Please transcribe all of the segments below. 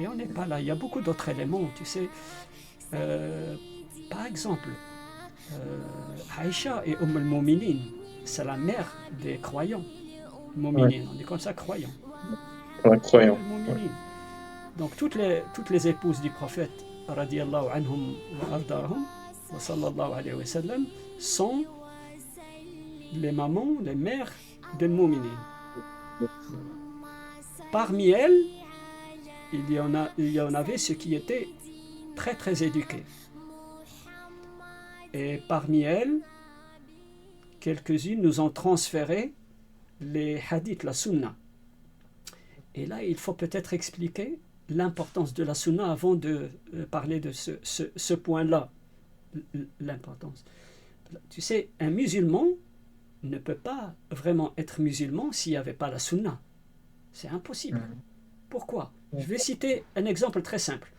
Et on n'est pas là. Il y a beaucoup d'autres éléments, tu sais. Par exemple, Aïcha et al-Mouminin, c'est la mère des croyants. Ouais, Mouminin, on dit comme ça, croyants. incroyable. Ouais. Al-Mouminin. Donc toutes les épouses du prophète, radiallahu anhum wa ardahum, wa sallallahu alayhi wa sallam, sont les mamans, les mères des Mouminin. Parmi elles, il y en avait ceux qui étaient très très éduqués. Et parmi elles, quelques-unes nous ont transféré les hadiths, la sunna. Et là, il faut peut-être expliquer l'importance de la sunna avant de parler de ce point-là. L'importance. Tu sais, un musulman ne peut pas vraiment être musulman s'il n'y avait pas la sunna. C'est impossible. Pourquoi? Je vais citer un exemple très simple.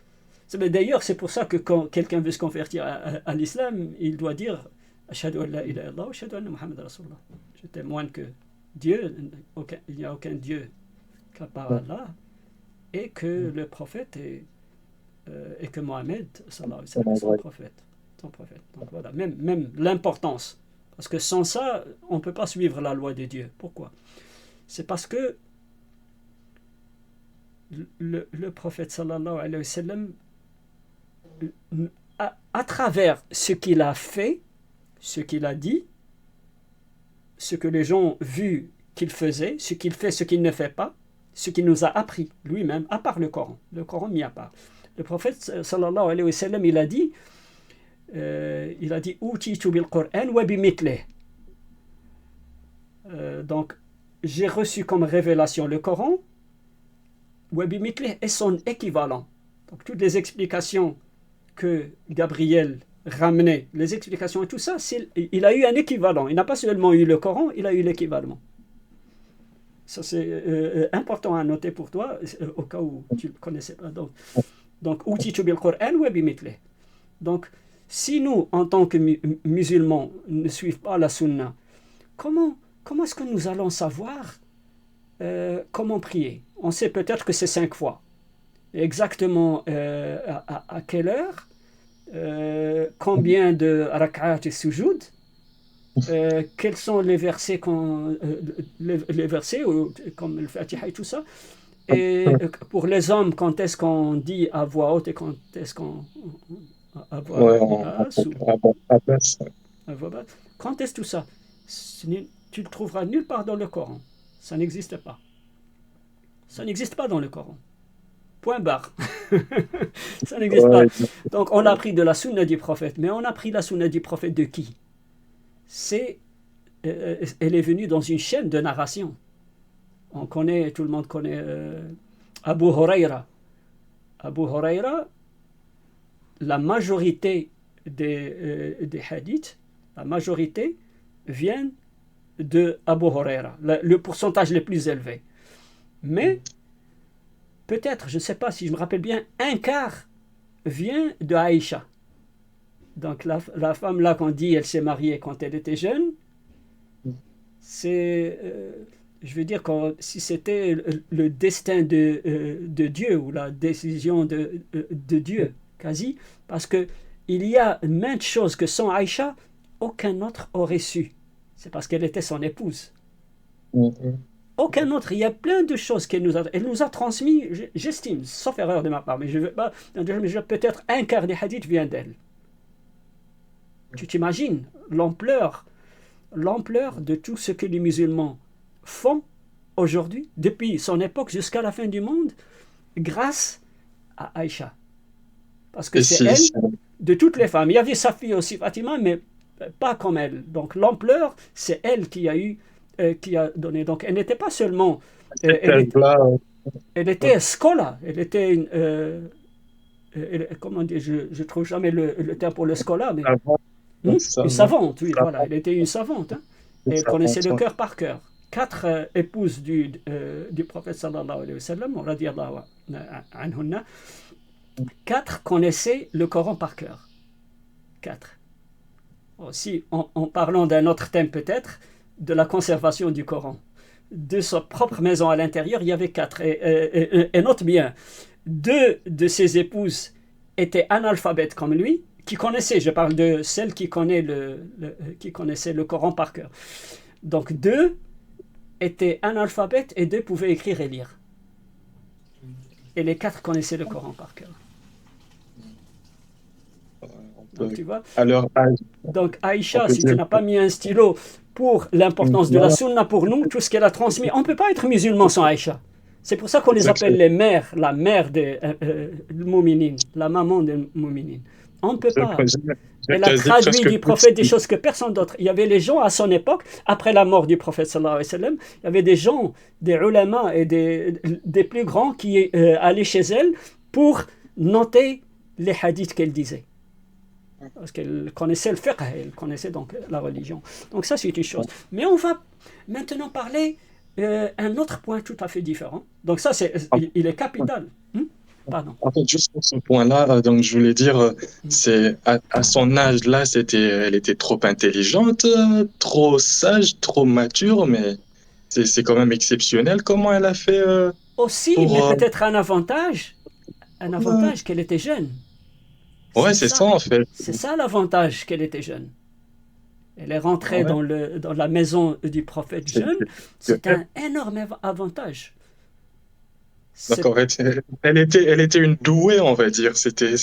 D'ailleurs, c'est pour ça que quand quelqu'un veut se convertir à l'islam, il doit dire Ashhadu an la ilaha illallah wa ashhadu anna Muhammad Rasulullah. Je témoigne que Dieu, il n'y a aucun Dieu qu'à part Allah, et que le prophète et que Mohammed sallallahu alayhi wa sallam est son prophète. Son prophète. Donc voilà, même l'importance. Parce que sans ça, on ne peut pas suivre la loi de Dieu. Pourquoi? C'est parce que le prophète sallallahu alayhi wa sallam, à travers ce qu'il a fait, ce qu'il a dit, ce que les gens ont vu qu'il faisait, ce qu'il fait, ce qu'il ne fait pas, ce qu'il nous a appris lui-même, à part le Coran mis à part. Le prophète sallallahu alayhi wa sallam, il a dit Utitu bil Qur'an wa bimithlihi. Donc j'ai reçu comme révélation le Coran wa bimithlihi et son équivalent. Donc toutes les explications que Gabriel ramenait, les explications et tout ça, il a eu un équivalent. Il n'a pas seulement eu le Coran, il a eu l'équivalent. Ça, c'est important à noter pour toi, au cas où tu ne le connaissais pas. Donc, Utitu bil Qur'an wa bimithlihi. Donc, si nous, en tant que musulmans, ne suivons pas la sunna, comment est-ce que nous allons savoir comment prier? On sait peut-être que c'est 5 fois. Exactement à quelle heure, combien de rak'at et sujoud, quels sont les versets, les versets comme le Fatiha et tout ça. Et pour les hommes, quand est-ce qu'on dit à voix haute et quand est-ce qu'on à voix Ouais, basse ou à place. à voix basse. Quand est-ce tout ça? Tu le trouveras nulle part dans le Coran. Ça n'existe pas. Ça n'existe pas dans le Coran. Point barre. Ça n'existe pas. Ouais, Donc on a pris de la sunna du prophète. Mais on a pris la sunna du prophète de qui? Elle est venue dans une chaîne de narration. Tout le monde connaît Abu Huraira. Abu Huraira, la majorité des hadiths, la majorité viennent de Abu Huraira, le pourcentage le plus élevé. Mais peut-être, je ne sais pas si je me rappelle bien, un quart vient de Aïcha. Donc la femme là qu'on dit elle s'est mariée quand elle était jeune, c'est je veux dire si c'était le destin de Dieu ou la décision de Dieu quasi, parce que il y a maintes choses que sans Aïcha aucun autre aurait su. C'est parce qu'elle était son épouse. Aucun autre. Il y a plein de choses qu'elle nous a transmis, j'estime, sauf erreur de ma part, mais je veux pas, peut-être un quart des hadiths vient d'elle. Tu t'imagines l'ampleur de tout ce que les musulmans font aujourd'hui, depuis son époque jusqu'à la fin du monde, grâce à Aïcha. Parce que c'est elle, de toutes les femmes. Il y avait sa fille aussi, Fatima, mais pas comme elle. Donc l'ampleur, c'est elle qui a donné. Donc elle n'était pas seulement... elle était scola, elle était comment dire, je trouve jamais le terme pour le scola, mais une savante, oui, voilà, elle était une savante. Hein. Et elle connaissait le cœur par cœur. 4 épouses du prophète sallallahu alayhi wa sallam, radiyallahu anhunna, 4 connaissaient le Coran par cœur. 4. Aussi, en parlant d'un autre thème peut-être, de la conservation du Coran. De sa propre maison à l'intérieur, il y avait 4. Et note bien, deux de ses épouses étaient analphabètes comme lui, qui connaissaient, je parle de celle qui connaissait le Coran par cœur. Donc deux étaient analphabètes et deux pouvaient écrire et lire. Et les quatre connaissaient le Coran par cœur. Donc, tu vois? Donc Aïcha, si tu n'as pas mis un stylo pour l'importance de la sunna pour nous, tout ce qu'elle a transmis, on ne peut pas être musulman sans Aïcha. C'est pour ça qu'on les appelle les mères, la mère des Mouminines, la maman des Mouminines. On ne peut pas. Elle a traduit du prophète des choses que personne d'autre. Il y avait les gens à son époque, après la mort du prophète sallallahu alayhi wa sallam, il y avait des gens, des ulama et des plus grands qui allaient chez elle pour noter les hadiths qu'elle disait. Parce qu'elle connaissait le fiqh, elle connaissait donc la religion. Donc ça, c'est une chose. Mais on va maintenant parler un autre point tout à fait différent. Donc ça, il est capital. Pardon. En fait, juste pour ce point-là, donc je voulais dire, c'est à son âge-là, elle était trop intelligente, trop sage, trop mature, mais c'est quand même exceptionnel comment elle a fait. Aussi, mais peut-être un avantage qu'elle était jeune. Ouais, c'est ça en fait. C'est ça l'avantage qu'elle était jeune. Elle est rentrée dans la maison du prophète jeune. C'est un énorme avantage. D'accord, elle était une douée, on va dire. C'était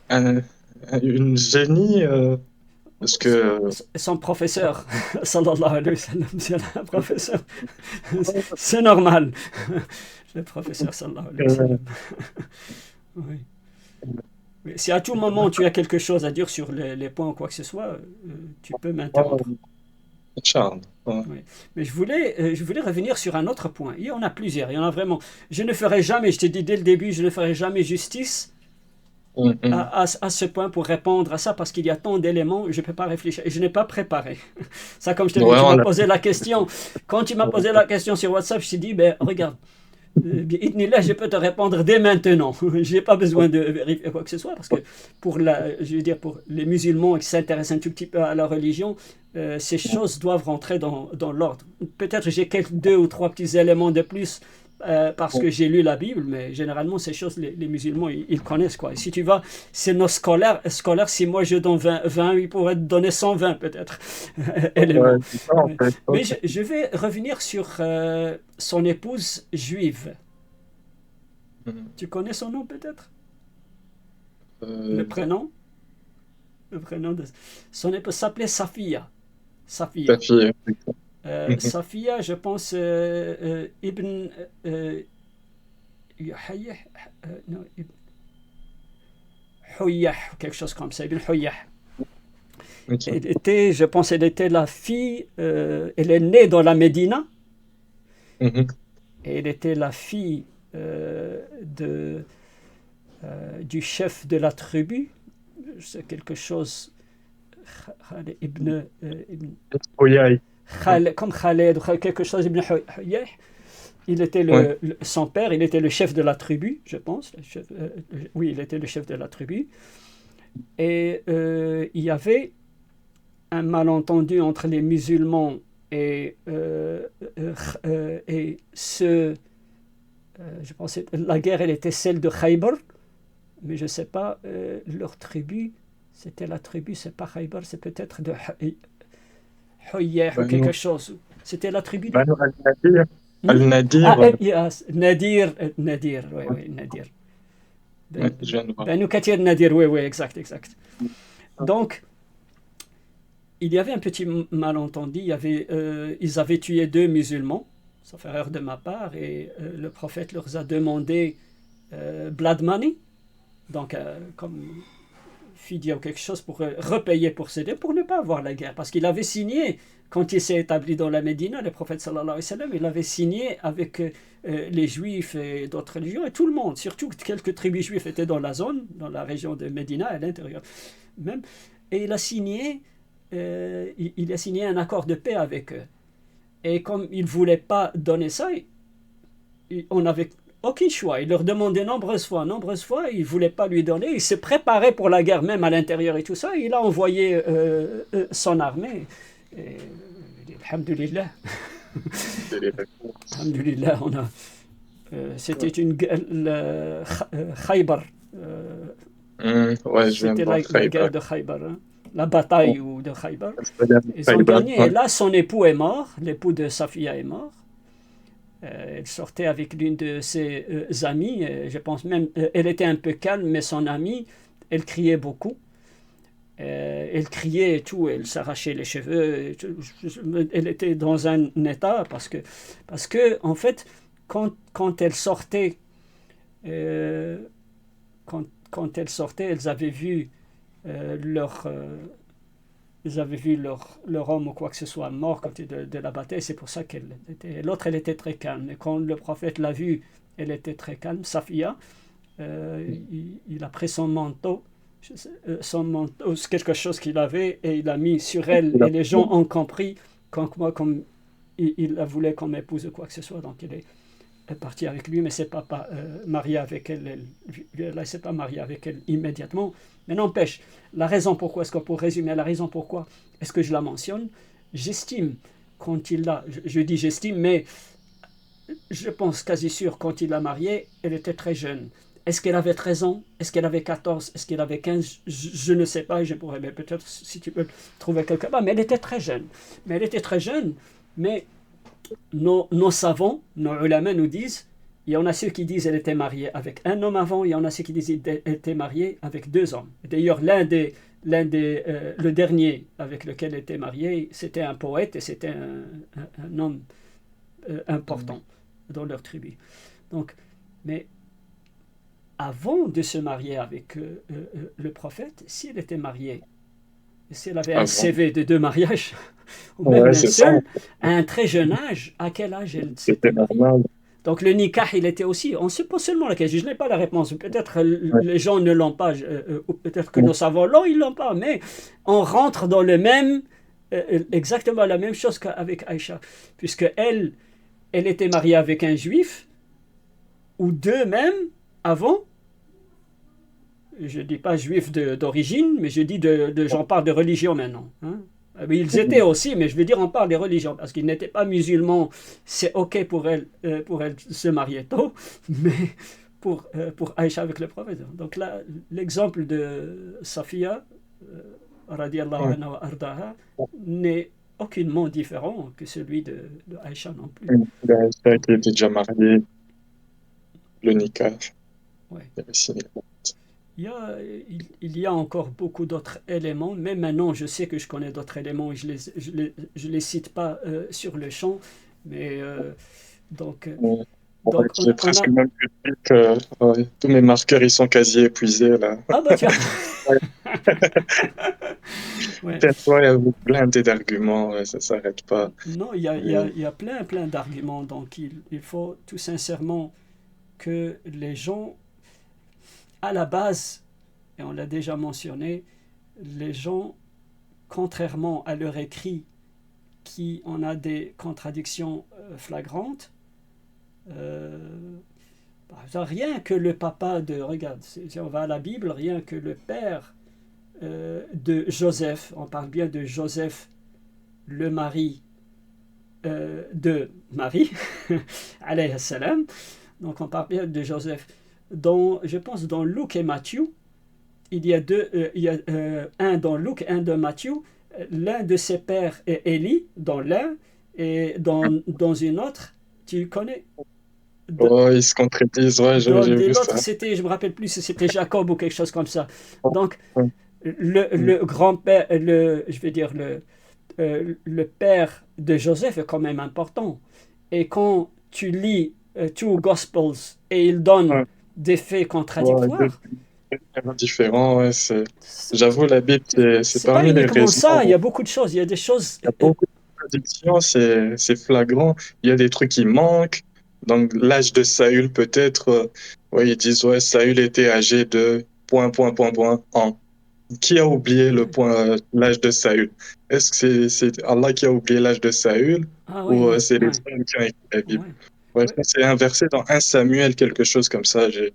une génie parce que son professeur, sallallahu alayhi wa sallam, c'est un professeur. C'est normal. Le professeur, sallallahu alayhi wa sallam. Oui. Si à tout moment tu as quelque chose à dire sur les points ou quoi que ce soit, tu peux m'interrompre. Charles. Oui. Mais je voulais revenir sur un autre point. Il y en a plusieurs, il y en a vraiment. Je ne ferai jamais, je t'ai dit dès le début, je ne ferai jamais justice à ce point pour répondre à ça parce qu'il y a tant d'éléments, je ne peux pas réfléchir et je n'ai pas préparé. Ça, comme je te dis, tu m'as posé la question. Quand tu m'as posé la question sur WhatsApp, je t'ai dit, regarde. Je peux te répondre dès maintenant. Je n'ai pas besoin de vérifier quoi que ce soit parce que pour les musulmans qui s'intéressent un tout petit peu à la religion, ces choses doivent rentrer dans l'ordre. Peut-être j'ai deux ou trois petits éléments de plus parce que j'ai lu la Bible, mais généralement ces choses, les musulmans, ils connaissent quoi. Et si tu vas, c'est nos scolaires, si moi je donne 20, ils pourraient te donner 120 peut-être. Mais je vais revenir sur son épouse juive. Tu connais son nom peut-être? Le prénom de son épouse s'appelait Safiya. Safiya, je pense Ibn Huyyah, quelque chose comme ça, Ibn Huyyah. Elle était la fille, elle est née dans la Médina, et elle était la fille du chef de la tribu, c'est quelque chose, comme Khaled, quelque chose, Ibn Huyyah. Il était son père, il était le chef de la tribu, je pense. Oui, il était le chef de la tribu. Et il y avait un malentendu entre les musulmans et ceux. Je pensais la guerre, elle était celle de Khaybar, mais je ne sais pas, leur tribu, c'était la tribu, c'est pas Khaybar, c'est peut-être de Huyyah ou quelque chose. C'était la tribu de Al-Nadir. Nadir, oui, Nadir. Banu Kathir Nadir, oui, exact. Donc, il y avait un petit malentendu, ils avaient tué 2 musulmans, sauf erreur de ma part, et le prophète leur a demandé blood money, donc comme fidya ou quelque chose pour repayer pour céder, pour ne pas avoir la guerre, parce qu'il avait signé, quand il s'est établi dans la Médina, le prophète sallallahu alayhi wa sallam, il avait signé avec les juifs et d'autres religions, et tout le monde, surtout quelques tribus juives étaient dans la zone, dans la région de Médina, à l'intérieur même, et il a signé un accord de paix avec eux. Et comme il ne voulait pas donner ça, on n'avait aucun choix. Il leur demandait nombreuses fois, il ne voulait pas lui donner. Il s'est préparé pour la guerre, même à l'intérieur et tout ça. Il a envoyé son armée. Et, alhamdulillah. Alhamdulillah, C'était Khaybar. Ouais, je viens de C'était voir la guerre Khaybar. de Khaybar, hein, la bataille de Khaybar. Ils ont Khaybar, gagné et ouais. là son époux est mort, l'époux de Safiya est mort. Elle sortait avec l'une de ses amies, je pense même, elle était un peu calme, mais son amie, elle criait beaucoup. Elle criait et tout, elle s'arrachait les cheveux. Elle était dans un état parce que en fait, quand elle sortait, euh, quand elle sortait, ils avaient vu leur homme ou quoi que ce soit mort côté de la bataille. C'est pour ça qu'elle était. L'autre, elle était très calme. Et quand le prophète l'a vue, elle était très calme. Safia, il a pris son manteau, c'est quelque chose qu'il avait, et il a mis sur elle. Et les gens ont compris comme il la voulait comme épouse ou quoi que ce soit. Donc, il est parti avec lui, mais c'est pas marié avec elle. Elle ne s'est pas mariée avec elle immédiatement. Mais n'empêche, la raison pourquoi, est-ce que pour résumer, la raison pourquoi est-ce que je la mentionne, j'estime quand il l'a, je dis j'estime, mais je pense quasi sûr quand il l'a mariée, elle était très jeune. Est-ce qu'elle avait 13 ans? Est-ce qu'elle avait 14? Est-ce qu'elle avait 15? Je ne sais pas, et je pourrais peut-être, si tu peux trouver quelque part, mais elle était très jeune. Mais elle était très jeune, mais nos savants, nos ulama nous disent, il y en a ceux qui disent qu'elle était mariée avec un homme avant, il y en a ceux qui disent qu'elle était mariée avec deux hommes. D'ailleurs, le dernier avec lequel elle était mariée, c'était un poète et c'était un homme important dans leur tribu. Donc, mais avant de se marier avec le prophète, si elle était mariée, si elle avait un Avant. CV de deux mariages, ou même Ouais, d'un c'est ça. seul, à un très jeune âge, à quel âge elle C'était s'était mariée? normal. Donc le nikah, il était aussi, on se pose seulement la question, je n'ai pas la réponse, peut-être Ouais. les gens ne l'ont pas, ou peut-être que Ouais. nos savants l'ont, ils ne l'ont pas, mais on rentre dans le même, exactement la même chose qu'avec Aïcha, puisque elle était mariée avec un juif, ou deux même, avant, je ne dis pas juif d'origine, mais je dis j'en parle de religion maintenant. Hein. Ils étaient aussi, mais je veux dire, on parle des religions, parce qu'ils n'étaient pas musulmans, c'est ok pour elle se marier tôt, mais pour Aïcha avec le prophète. Donc là, l'exemple de Safia, radiallahu Ouais. anha wa ardaha, n'est aucunement différent que celui de Aïcha non plus. Ben, c'est Donc, qui était déjà marié, le nikah. ouais. Il y avait signé. Il y a encore beaucoup d'autres éléments, mais maintenant je sais que je connais d'autres éléments et je les cite pas sur le champ, mais donc, euh, Ouais. Ouais, donc j'ai on presque a... même plus de trucs, ouais. Tous mes marqueurs, ils sont quasi épuisés, là. Ah bah tiens. Ouais. Ouais. Ouais, il y a plein d'arguments, ouais, ça s'arrête pas. Non, Mais, il y a plein d'arguments, donc il faut tout sincèrement que les gens, à la base, et on l'a déjà mentionné, les gens, contrairement à leur écrit, qui en a des contradictions flagrantes, Euh, rien que le papa de, regarde, si on va à la Bible, rien que le père de Joseph, on parle bien de Joseph, le mari de Marie, alayhi salam, donc on parle bien de Joseph. Je pense dans Luc et Matthieu, il y a un dans Luc, un dans Matthieu, l'un de ses pères est Élie, dans l'un, et dans une autre, tu connais, oh, ils se contredisent, ouais, j'ai vu l'autre, ça. c'était, je me rappelle plus si c'était Jacob ou quelque chose comme ça. Ouais. Donc, le grand-père, je vais dire, le père de Joseph est quand même important. Et quand tu lis Two Gospels et il donne Ouais. des faits Ouais, contradictoires, différent, ouais, j'avoue, la Bible, c'est c'est pas parmi les uniquement raisons ça, il y où a beaucoup de choses. Il y a des choses. il y a beaucoup de contradictions, c'est flagrant. Il y a des trucs qui manquent. Donc, l'âge de Saül, peut-être, ouais, ils disent, ouais, Saül était âgé de ans. Qui a oublié Ouais. l'âge de Saül? Est-ce que c'est Allah qui a oublié l'âge de Saül Ah oui, ou oui, c'est les ouais, hommes qui ont écrit la Bible? ouais, Ouais, ouais, ça, c'est un verset dans 1 Samuel, quelque chose comme ça. J'ai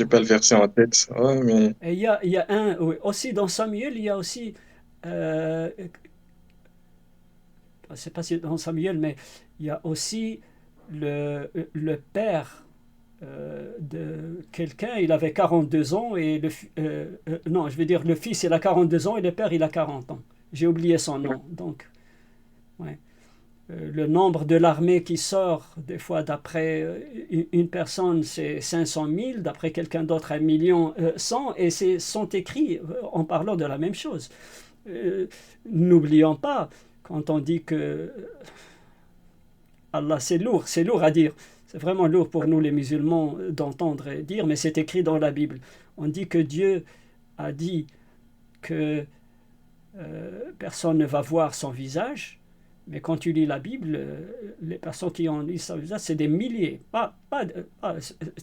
pas ouais. le verset en tête. Ouais, mais Et il y a un, oui, aussi dans Samuel, il y a aussi, euh, je ne sais pas si dans Samuel, mais il y a aussi le père. de quelqu'un, il avait 42 ans, et non, je veux dire, le fils, il a 42 ans, et le père, il a 40 ans. J'ai oublié son nom, donc, ouais. Le nombre de l'armée qui sort, des fois, d'après une personne, c'est 500 000, d'après quelqu'un d'autre, 1 100 000, et c'est sont écrits en parlant de la même chose. N'oublions pas, quand on dit que Allah, c'est lourd à dire. C'est vraiment lourd pour nous les musulmans d'entendre dire, mais c'est écrit dans la Bible. On dit que Dieu a dit que personne ne va voir son visage, mais quand tu lis la Bible, les personnes qui ont lu son visage, c'est des milliers.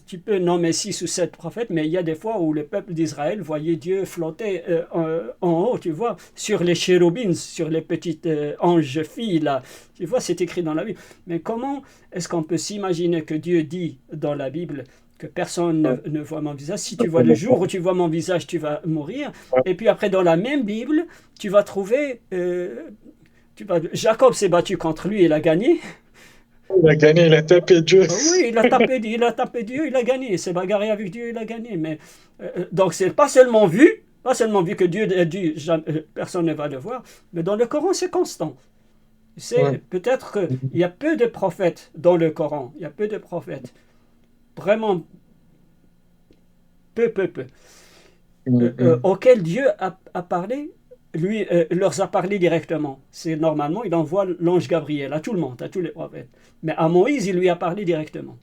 Tu peux nommer 6 ou 7 prophètes, mais il y a des fois où le peuple d'Israël voyait Dieu flotter en haut, tu vois, sur les chérubins, sur les petites anges filles, là. Tu vois, c'est écrit dans la Bible. Mais comment est-ce qu'on peut s'imaginer que Dieu dit dans la Bible que personne ne voit mon visage? Si tu vois le jour où tu vois mon visage, tu vas mourir. Et puis après, dans la même Bible, tu vas trouver... Jacob s'est battu contre lui, il a gagné. Il a gagné, il a tapé Dieu. Oui, il a tapé Dieu, il a gagné. Il s'est bagarré avec Dieu, il a gagné. Mais, donc, c'est pas seulement vu que Dieu a dit personne ne va le voir, mais dans le Coran, c'est constant. Peut-être qu'il y a peu de prophètes dans le Coran. Il y a peu de prophètes. Vraiment peu. Auxquels Dieu a parlé, lui leur a parlé directement. C'est normalement, il envoie l'ange Gabriel à tout le monde, à tous les prophètes. Mais à Moïse, il lui a parlé directement.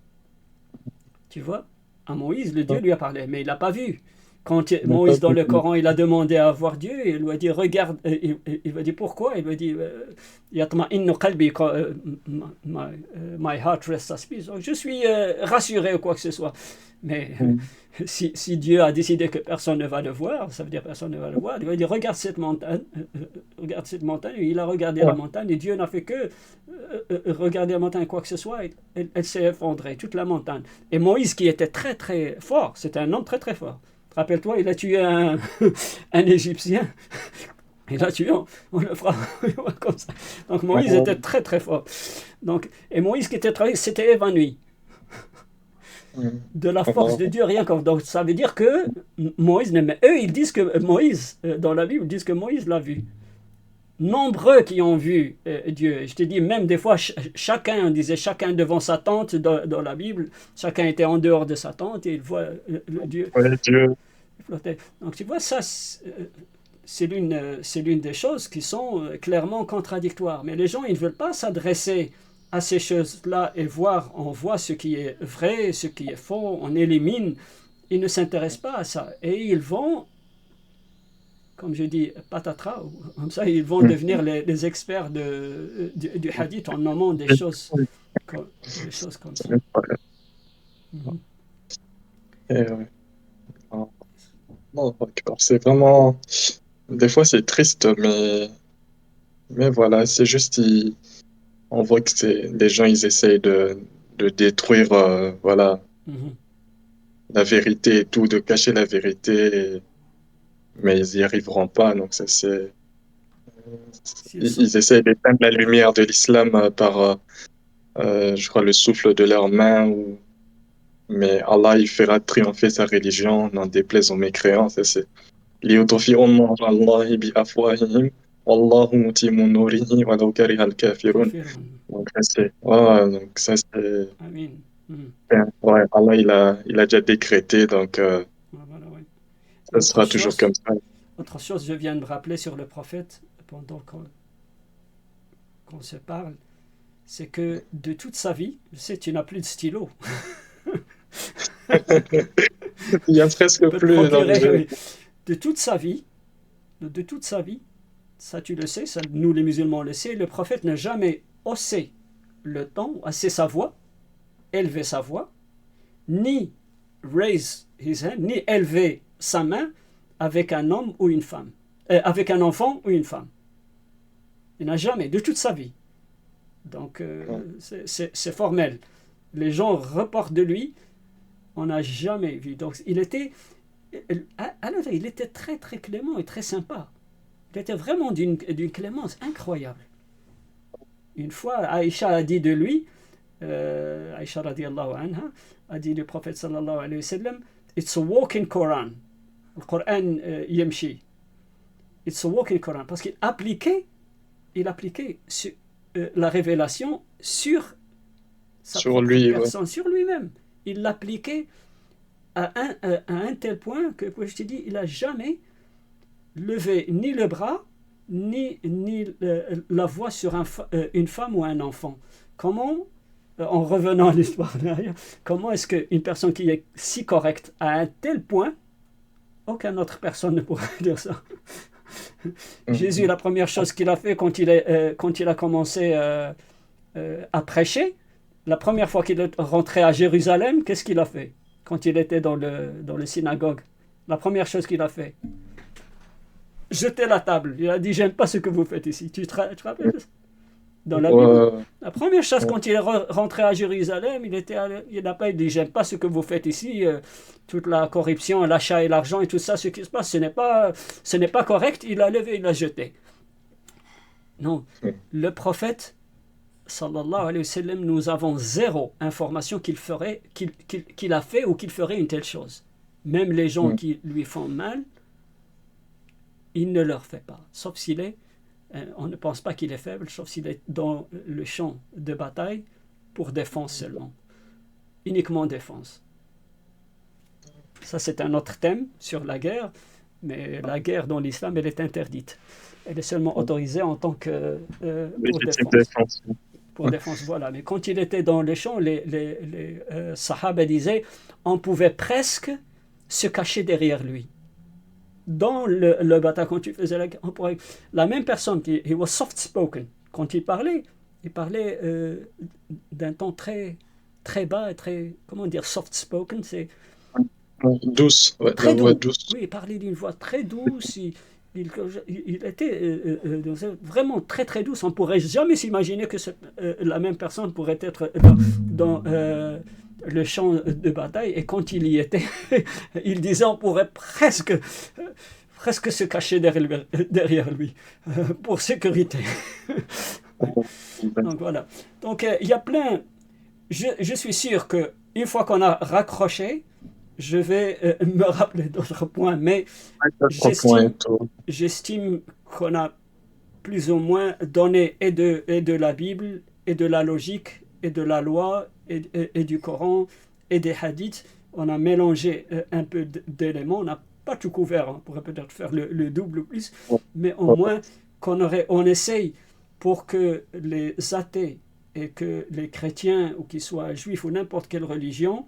Tu vois? À Moïse, le Dieu lui a parlé, mais il l'a pas vu. Quand Moïse, dans le Coran, il a demandé à voir Dieu, il lui a dit, regarde, il lui a dit pourquoi? Il lui a dit, Yatma'innu qalbi, my heart rests at peace. Je suis rassuré ou quoi que ce soit. Mais si Dieu a décidé que personne ne va le voir, ça veut dire personne ne va le voir. Il va dire, regarde cette montagne. Il a regardé la montagne et Dieu n'a fait que regarder la montagne, quoi que ce soit, elle s'est effondrée, toute la montagne. Et Moïse, qui était très très fort, c'était un homme très très fort. Rappelle-toi, il a tué un Égyptien. Il a tué, on le fera comme ça. Donc Moïse était très très fort. Et Moïse qui était très, s'était évanoui de la force de Dieu, rien qu'en. Donc ça veut dire que Moïse, mais eux ils disent que Moïse, dans la Bible, ils disent que Moïse l'a vu. Nombreux qui ont vu Dieu. Je te dis, même des fois, chacun devant sa tente dans la Bible, chacun était en dehors de sa tente et il voit Dieu. Dieu. Donc tu vois, ça, c'est l'une des choses qui sont clairement contradictoires. Mais les gens, ils ne veulent pas s'adresser à ces choses-là et on voit ce qui est vrai, ce qui est faux, on élimine. Ils ne s'intéressent pas à ça. Et ils vont, comme je dis, patatras, comme ça, ils vont devenir les experts du hadith en nommant des choses comme ça. Non, c'est vraiment... Des fois, c'est triste, mais voilà, c'est juste... On voit que les gens, ils essayent de détruire voilà, la vérité et tout, de cacher la vérité, mais ils n'y arriveront pas. Donc, ils essayent d'éteindre la lumière de l'islam par, je crois, le souffle de leurs mains. Mais Allah, il fera triompher sa religion, n'en déplaise aux mécréants. ليطفئوا النور الله بأفواههم والله متم نوره ولو كره الكافرون. Donc ça c'est Amen. Ouais, Allah il a déjà décrété, donc ça sera toujours comme ça. Autre chose, je viens de me rappeler sur le prophète pendant qu'on se parle, c'est que de toute sa vie, je sais, tu n'as plus de stylo. Il y a presque plus. De toute sa vie, ça tu le sais, ça, nous les musulmans le savons, le prophète n'a jamais haussé le ton, haussé sa voix, élevé sa voix, ni raise his hand, ni élevé sa main avec un homme ou une femme, avec un enfant ou une femme. Il n'a jamais, de toute sa vie. Donc c'est formel. Les gens reportent de lui, on n'a jamais vu. Donc il était très très clément et très sympa. Il était vraiment d'une clémence incroyable. Une fois, Aïcha a dit de lui, Aïcha radiallahu anha a dit le prophète sallallahu alayhi wa sallam, it's a walking Quran. Le Coran yamshi. It's a walking Quran. Parce qu'il appliquait la révélation sur sa Sur propre lui, personne, sur lui-même. Il l'appliquait à un tel point que, je te dis, il n'a jamais levé ni le bras, ni la voix sur une femme ou un enfant. Comment, en revenant à l'histoire derrière, comment est-ce qu'une personne qui est si correcte à un tel point, aucune autre personne ne pourrait dire ça. Jésus, la première chose qu'il a fait quand il a commencé à prêcher, la première fois qu'il est rentré à Jérusalem, qu'est-ce qu'il a fait quand il était dans le synagogue? La première chose qu'il a fait, jeter la table. Il a dit, j'aime pas ce que vous faites ici. Tu te rappelles dans la Bible? La première chose, quand il est rentré à Jérusalem, il n'a pas dit, j'aime pas ce que vous faites ici, toute la corruption, l'achat et l'argent et tout ça, ce qui se passe, ce n'est pas correct. Il a levé, il a jeté. Non, le prophète sallallahu alayhi wa sallam, nous avons zéro information qu'il a fait ou qu'il ferait une telle chose. Même les gens qui lui font mal, il ne leur fait pas, sauf s'il est, on ne pense pas qu'il est faible, sauf s'il est dans le champ de bataille pour défense seulement, uniquement défense. Ça, c'est un autre thème sur la guerre, mais la guerre dans l'islam, elle est interdite. Elle est seulement autorisée en tant que pour défense. Pour défense, voilà. Mais quand il était dans les champs, les sahaba disaient, on pouvait presque se cacher derrière lui. Dans le bataille, quand tu faisais la même personne, he was soft spoken. Quand il parlait d'un ton très très bas, très, comment dire, soft spoken, c'est douce, très la voix doux. douce. Oui, il parlait d'une voix très douce. Il était vraiment très très douce. On ne pourrait jamais s'imaginer que la même personne pourrait être dans le champ de bataille, et quand il y était, il disait on pourrait presque se cacher derrière lui pour sécurité. Donc voilà. Donc il y a plein. Je suis sûr que une fois qu'on a raccroché, je vais me rappeler d'autres points, mais j'estime qu'on a plus ou moins donné et de la Bible, et de la logique, et de la loi, et du Coran, et des hadiths. On a mélangé un peu d'éléments, on n'a pas tout couvert, on pourrait peut-être faire le double plus, mais au moins on essaye pour que les athées et que les chrétiens, ou qu'ils soient juifs ou n'importe quelle religion,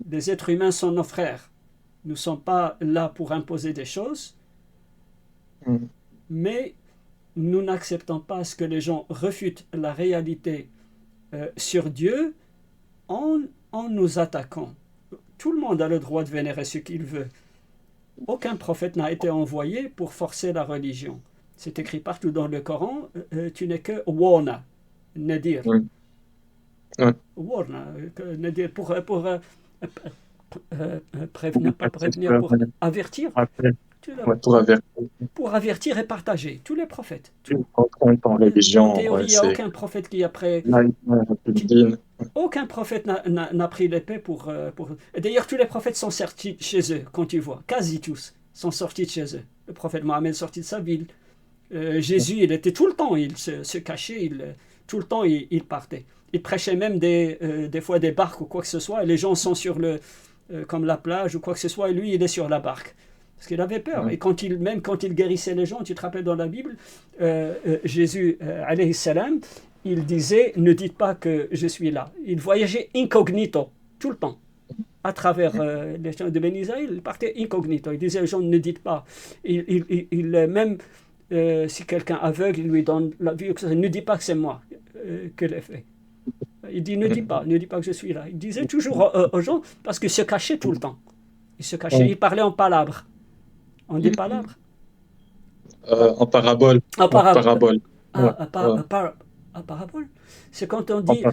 les êtres humains sont nos frères. Nous ne sommes pas là pour imposer des choses, mais nous n'acceptons pas ce que les gens refutent la réalité sur Dieu en nous attaquant. Tout le monde a le droit de vénérer ce qu'il veut. Aucun prophète n'a été envoyé pour forcer la religion. C'est écrit partout dans le Coran, tu n'es que warna, nadir. Warna, nadir pour prévenir, pas prévenir, pour avertir. Pour avertir et partager. Tous les prophètes. En religion, en théorie, il n'y a aucun prophète qui après. Aucun prophète n'a pris l'épée pour. D'ailleurs, tous les prophètes sont sortis chez eux, quand tu vois. Quasi tous sont sortis de chez eux. Le prophète Mohammed est sorti de sa ville. Jésus, il était tout le temps, il se cachait, tout le temps, il partait. Il prêchait même des fois des barques ou quoi que ce soit, et les gens sont sur comme la plage ou quoi que ce soit, et lui, il est sur la barque. Parce qu'il avait peur. Et même quand il guérissait les gens, tu te rappelles dans la Bible, Jésus, alayhi salam, il disait, ne dites pas que je suis là. Il voyageait incognito, tout le temps. À travers les gens de Ben Israël, il partait incognito. Il disait aux gens, ne dites pas. Même si quelqu'un aveugle, il lui donne la vue, ne dis pas que c'est moi que l'ai fait. Il dit, ne dis pas que je suis là. Il disait toujours aux gens, parce qu'il se cachait tout le temps. Il se cachait, il parlait en palabres. On dit palabres? En parabole. En parabole. Parabole. C'est quand on dit,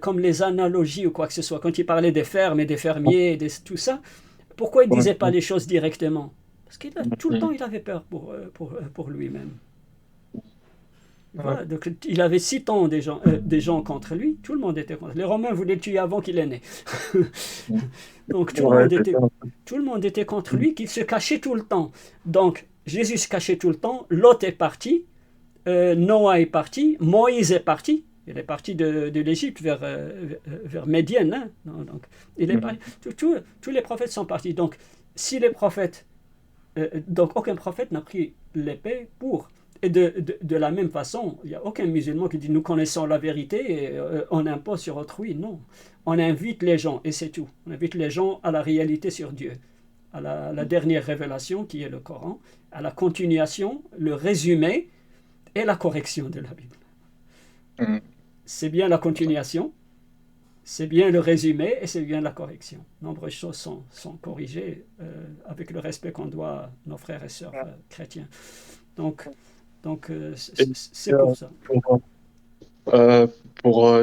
comme les analogies ou quoi que ce soit, quand il parlait des fermes et des fermiers, tout ça, pourquoi il ne disait pas les choses directement? Parce que tout le temps, il avait peur pour lui-même. Ouais. Voilà, donc il avait 6 ans des gens contre lui, tout le monde était contre. Les Romains voulaient le tuer avant qu'il est né. Donc Ouais, c'est ça. tout le monde était contre lui, qu'il se cachait tout le temps. Donc Jésus se cachait tout le temps, Lot est parti, Noah est parti, Moïse est parti. Il est parti de l'Égypte vers Médiane. Hein. Donc, il est parti. Tous les prophètes sont partis. Donc, si les prophètes. Donc, aucun prophète n'a pris l'épée pour. Et de la même façon, il n'y a aucun musulman qui dit nous connaissons la vérité et on impose sur autrui. Non. On invite les gens et c'est tout. On invite les gens à la réalité sur Dieu, à la dernière révélation qui est le Coran, à la continuation, le résumé et la correction de la Bible. Mm. C'est bien la continuation, c'est bien le résumé et c'est bien la correction. Nombreuses choses sont corrigées avec le respect qu'on doit à nos frères et sœurs chrétiens. Donc Et c'est pour ça. euh, pour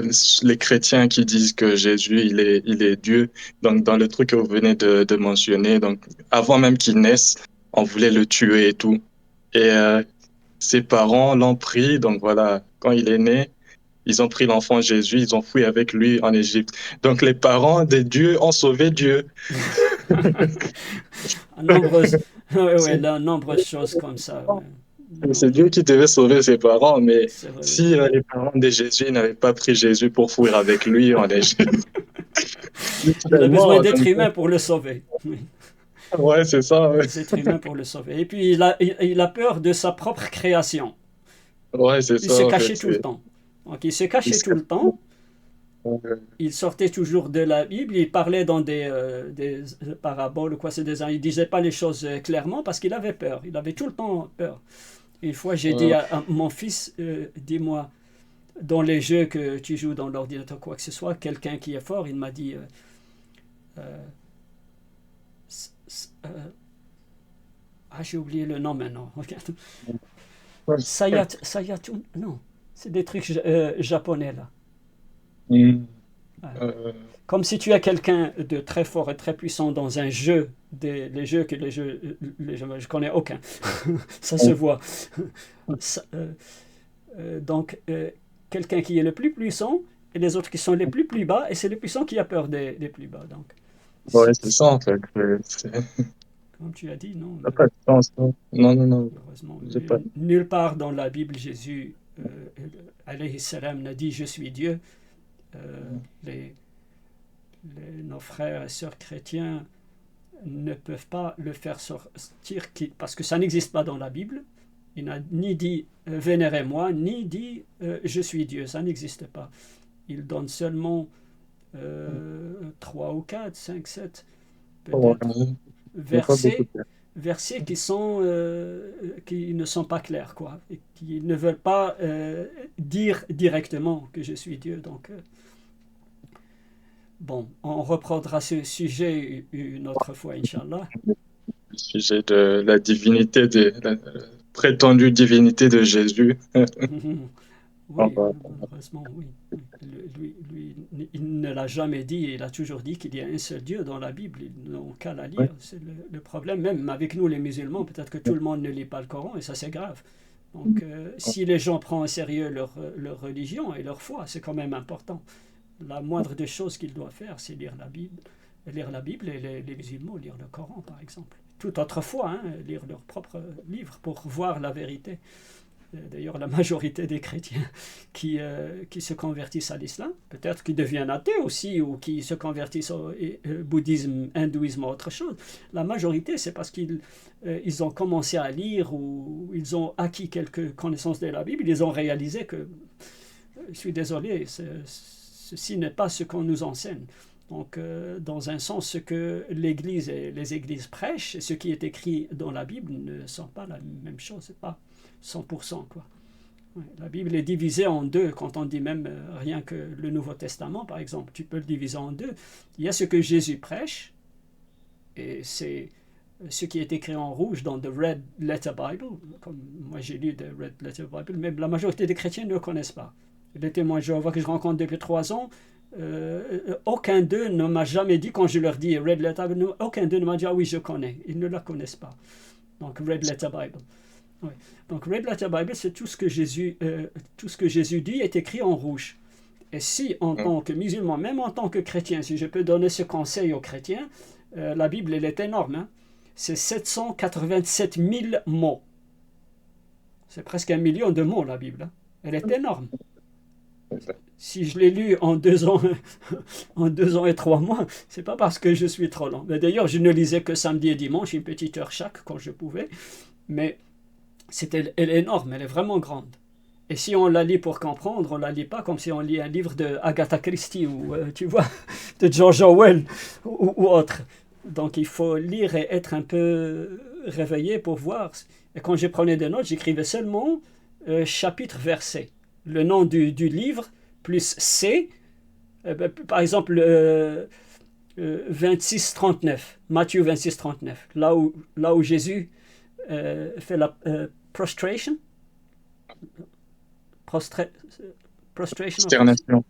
les chrétiens qui disent que Jésus, il est Dieu, donc dans le truc que vous venez de mentionner, donc avant même qu'il naisse, on voulait le tuer et tout. Et ses parents l'ont pris, donc voilà, quand il est né, ils ont pris l'enfant Jésus, ils ont fui avec lui en Égypte. Donc les parents de Dieu ont sauvé Dieu. nombreuses, ouais, C'est là, nombreuses choses comme ça. c'est Non, Dieu qui devait sauver ses parents, mais c'est vrai, oui. si les parents de Jésus n'avaient pas pris Jésus pour fuir avec lui en Égypte, Il a besoin literellement, d'être donc, humain pour le sauver. Oui. ouais, c'est ça, ouais. Des êtres humains pour le sauver. Et puis il a peur de sa propre création. Ouais, c'est Il ça, se en fait. cachait tout le temps. Donc il se cachait Il tout le temps. euh, Il sortait toujours de la Bible, il parlait dans des paraboles ou quoi, il disait pas les choses clairement parce qu'il avait peur. Il avait tout le temps peur. Une fois, j'ai dit à mon fils, dis-moi, dans les jeux que tu joues dans l'ordinateur, quoi que ce soit, quelqu'un qui est fort, il m'a dit, euh, euh, j'ai oublié le nom maintenant. Regarde. Sayatun, non, c'est des trucs japonais là. mm, Ouais. euh, Comme si tu as quelqu'un de très fort et très puissant dans un jeu, les jeux je connais aucun, ça se voit. Ça, donc, quelqu'un qui est le plus puissant et les autres qui sont les plus bas, et c'est le puissant qui a peur des plus bas. Donc, ouais, c'est ça, en fait. comme tu as dit, non, Ça n'a pas de sens, non. Non, non, non. heureusement, J'ai pas. nulle part dans la Bible, Jésus, alayhi salam, n'a dit je suis Dieu. Euh, les, nos frères et sœurs chrétiens ne peuvent pas le faire sortir parce que ça n'existe pas dans la Bible. Il n'a ni dit vénérez-moi, ni dit je suis Dieu. Ça n'existe pas. Il donne seulement 3 ou 4, 5, 7 Ouais, peut-être il n'y a pas beaucoup versets, de versets qui ne sont pas clairs, quoi, et qui ne veulent pas dire directement que je suis Dieu. Donc, bon, on reprendra ce sujet une autre fois, Inch'Allah. sujet de la divinité, de la prétendue divinité de Jésus. On Oui, va- malheureusement, oui. Lui, il ne l'a jamais dit, il a toujours dit qu'il y a un seul Dieu dans la Bible, ils n'ont qu'à la ouais. lire. C'est le problème, même avec nous les musulmans, peut-être que tout le monde ne lit pas le Coran, et ça c'est grave. Donc, si les gens prennent au sérieux leur religion et leur foi, c'est quand même important. La moindre des choses qu'ils doivent faire, c'est lire la Bible. Lire la Bible et les musulmans lire le Coran, par exemple. Tout autrefois, hein, lire leur propre livre pour voir la vérité. D'ailleurs, la majorité des chrétiens qui se convertissent à l'islam, peut-être qui deviennent athées aussi, ou qui se convertissent au bouddhisme, hindouisme ou autre chose, la majorité, c'est parce qu'ils ils ont commencé à lire ou ils ont acquis quelques connaissances de la Bible, ils ont réalisé que, je suis désolé, ceci n'est pas ce qu'on nous enseigne. Donc, dans un sens, ce que l'Église et les Églises prêchent, et ce qui est écrit dans la Bible ne sont pas la même chose, c'est pas 100%, quoi. Ouais, la Bible est divisée en deux, quand on dit même rien que le Nouveau Testament, par exemple, tu peux le diviser en deux. Il y a ce que Jésus prêche, et c'est ce qui est écrit en rouge dans The Red Letter Bible, comme moi j'ai lu The Red Letter Bible, mais la majorité des chrétiens ne le connaissent pas. Les témoins Jéhovah que je rencontre depuis 3 ans, aucun d'eux ne m'a jamais dit, quand je leur dis Red Letter Bible, aucun d'eux ne m'a dit ah oui je connais, ils ne la connaissent pas. Donc Red Letter Bible. Oui. Donc, Red Letter Bible, c'est tout ce que Jésus dit est écrit en rouge. Et si, en tant que musulman, même en tant que chrétien, si je peux donner ce conseil aux chrétiens, la Bible, elle est énorme. Hein? C'est 787 000 mots. C'est presque 1 million de mots, la Bible. Hein? Elle est énorme. Si je l'ai lu en 2 ans, en 2 ans et 3 mois, c'est pas parce que je suis trop lent. Mais d'ailleurs, je ne lisais que samedi et dimanche, une petite heure chaque, quand je pouvais. Mais elle est énorme, elle est vraiment grande. Et si on la lit pour comprendre, on la lit pas comme si on lit un livre de Agatha Christie ou, tu vois, de George Orwell ou autre. Donc il faut lire et être un peu réveillé pour voir. Et quand je prenais des notes, j'écrivais seulement chapitre, verset. Le nom du livre plus C. Par exemple, 26-39, Matthieu 26-39, là où Jésus fait la prostration. Prosternation.